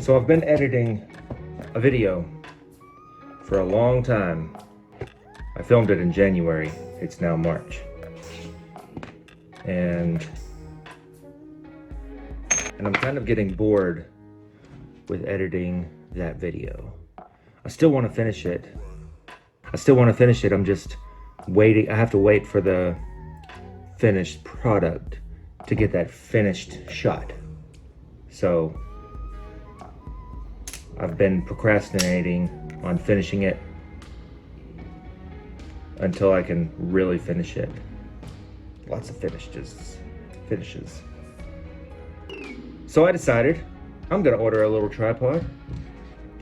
So I've been editing a video for a long time. I filmed it in January. It's now March. And I'm kind of getting bored with editing that video. I still want to finish it. I'm just waiting. I have to wait for the finished product to get that finished shot. So I've been procrastinating on finishing it until I can really finish it. Lots of finishes. So I decided I'm gonna order a little tripod,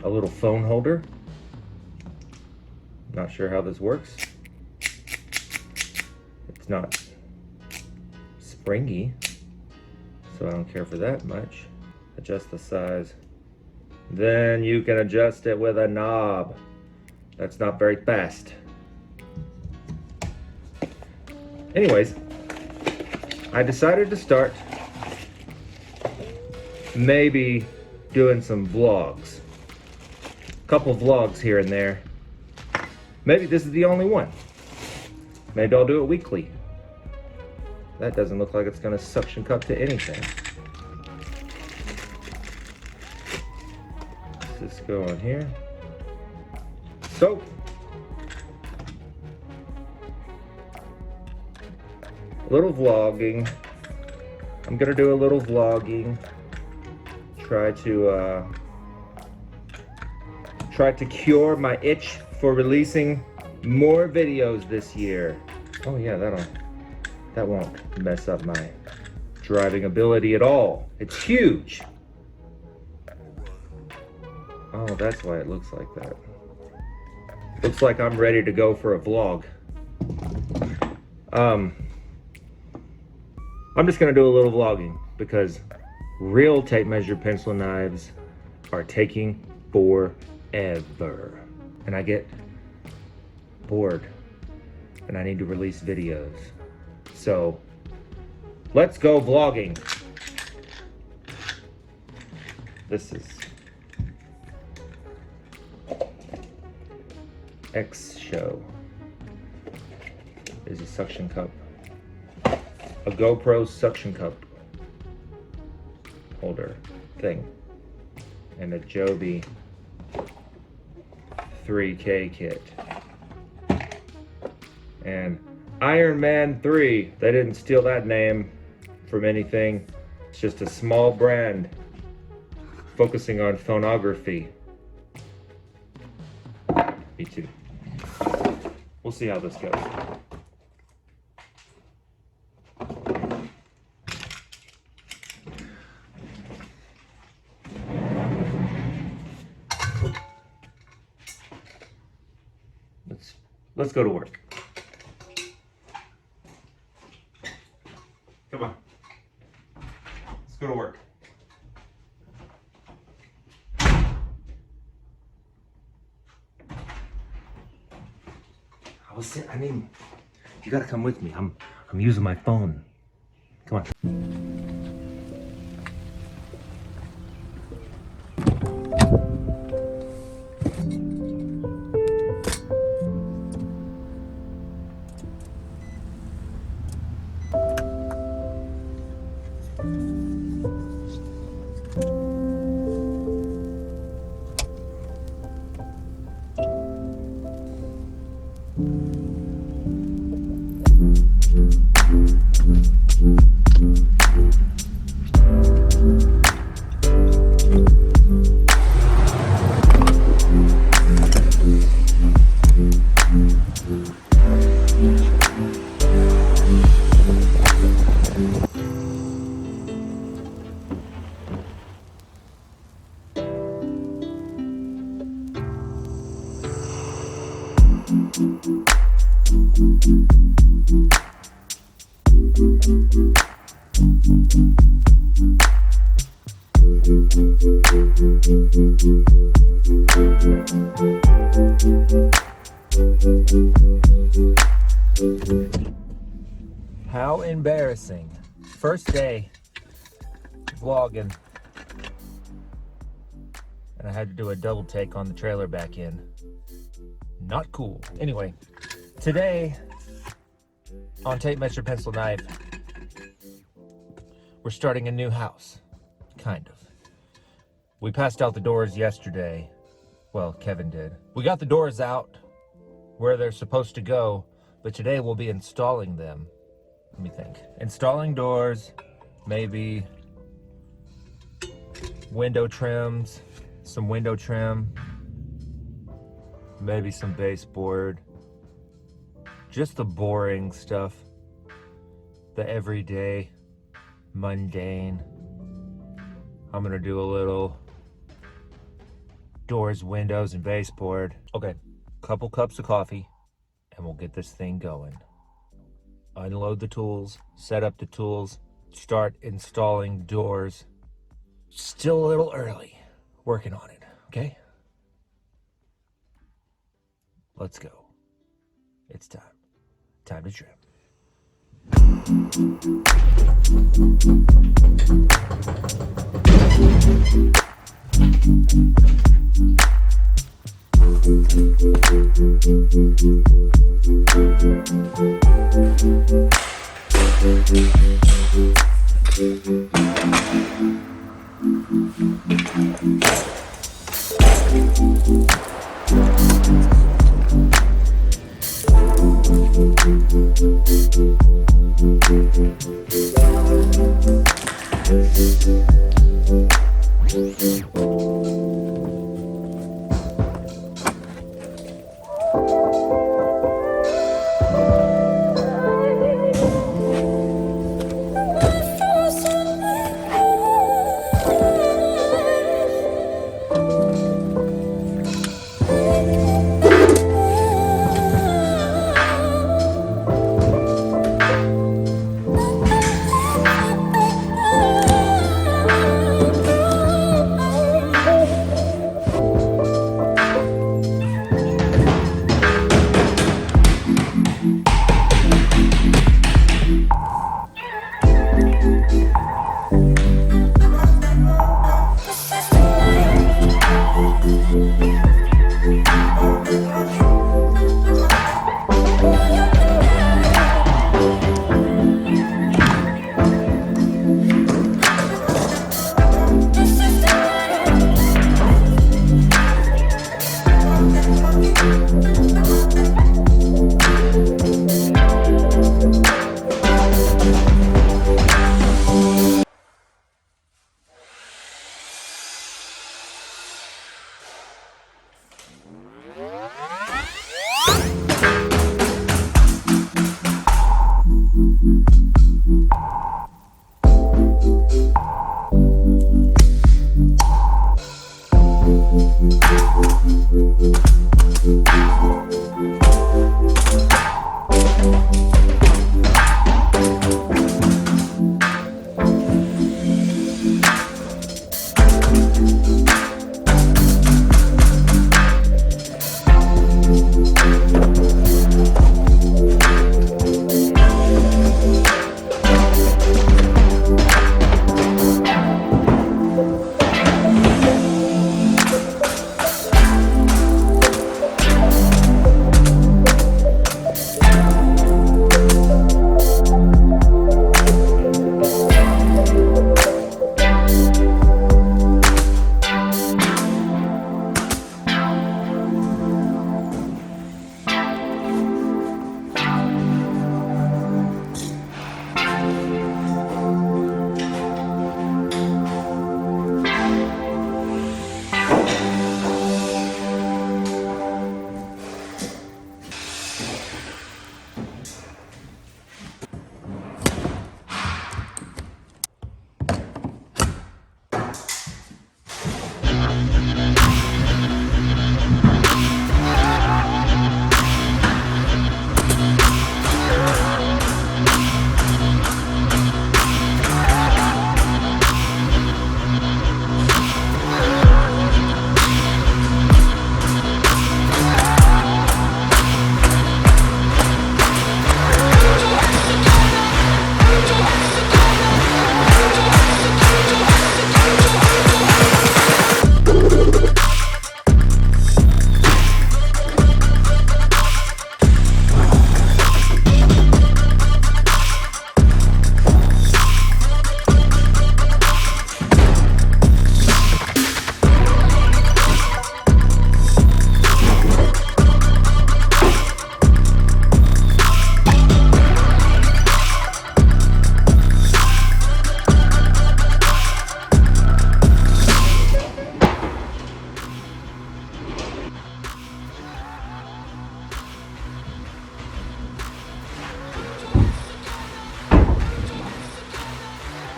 a little phone holder. Not sure how this works. It's not springy, so I don't care for that much. Adjust the size. Then you can adjust it with a knob. That's not very fast. Anyways, I decided to start maybe doing some vlogs. Couple vlogs here and there. Maybe this is the only one. Maybe I'll do it weekly. That doesn't look like it's gonna suction cup to anything. Let's just go on here. So, a little vlogging. I'm gonna do a little vlogging. Try to cure my itch for releasing more videos this year. Oh yeah, that won't mess up my driving ability at all. It's huge. Oh, that's why it looks like that. Looks like I'm ready to go for a vlog. I'm just gonna do a little vlogging because real tape measure pencil knives are taking forever. And I get bored and I need to release videos. So let's go vlogging. This is X Show. Is a suction cup. A GoPro suction cup holder thing. And a Joby 3K kit. And Iron Man 3. They didn't steal that name from anything. It's just a small brand focusing on phonography. Me too. We'll see how this goes. Let's go to work. Come on. Let's go to work. I mean, you gotta come with me. I'm using my phone. Come on. How embarrassing. First day vlogging. And I had to do a double take on the trailer back in. Not cool. Anyway, today on Tape Measure Pencil Knife, we're starting a new house. Kind of. We passed out the doors yesterday. Well, Kevin did. We got the doors out where they're supposed to go, but today we'll be installing them. Let me think. Installing doors, maybe window trims, some window trim, maybe some baseboard. Just the boring stuff, the everyday, mundane. I'm gonna do a little doors, windows, and baseboard. Okay, couple cups of coffee, and we'll get this thing going. Unload the tools, set up the tools, start installing doors. Still a little early, working on it, okay? Let's go. It's time. Time to trim.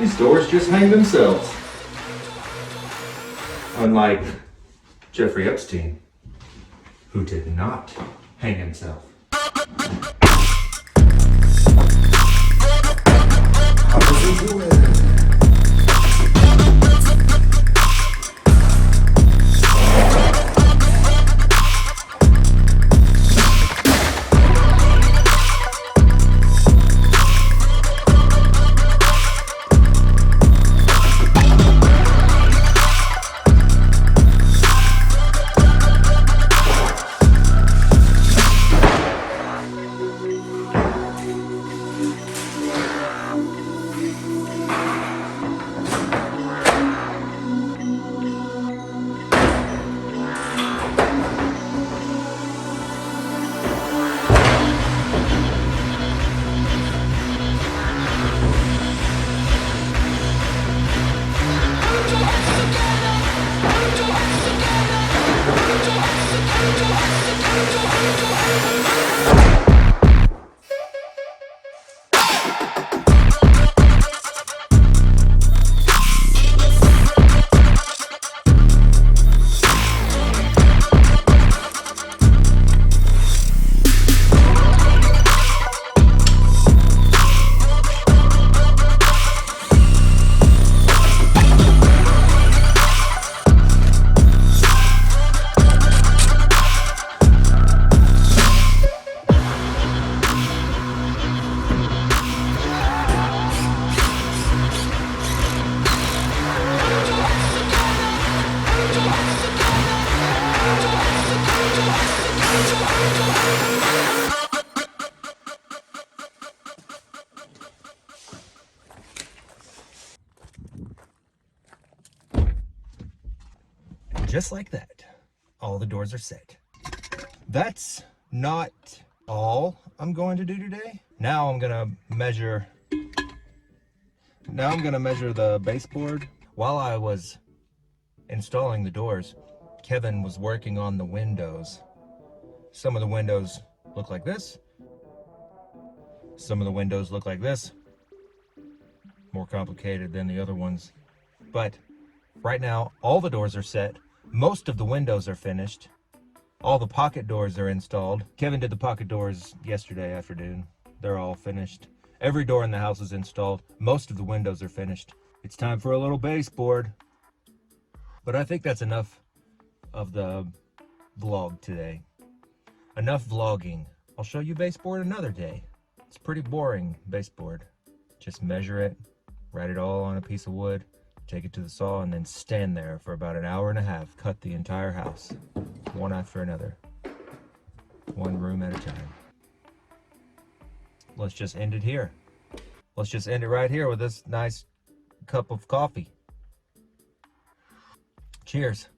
These doors just hang themselves. Unlike Jeffrey Epstein, who did not hang himself. How does he do it? Just like that, all the doors are set. That's not all I'm going to do today. Now I'm gonna measure the baseboard. While I was installing the doors, Kevin was working on the windows. Some of the windows look like this. Some of the windows look like this. More complicated than the other ones. But right now, all the doors are set. Most of the windows are finished. All the pocket doors are installed. Kevin did the pocket doors yesterday afternoon. They're all finished. Every door in the house is installed. Most of the windows are finished. It's time for a little baseboard. But I think that's enough of the vlog today. Enough vlogging. I'll show you baseboard another day. It's pretty boring, baseboard. Just measure it, write it all on a piece of wood, take it to the saw, and then stand there for about an hour and a half. Cut the entire house, one after another, one room at a time. Let's just end it here. Let's just end it right here with this nice cup of coffee. Cheers.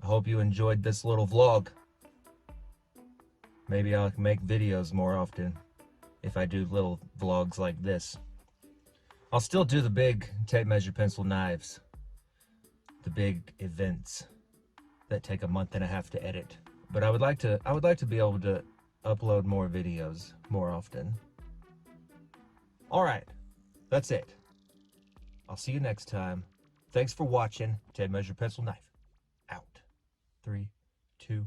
I hope you enjoyed this little vlog. Maybe I'll make videos more often if I do little vlogs like this. I'll still do the big tape measure pencil knives, the big events that take a month and a half to edit. But I would like to be able to upload more videos more often. All right, that's it. I'll see you next time. Thanks for watching. Tape measure pencil knife out. 3, 2,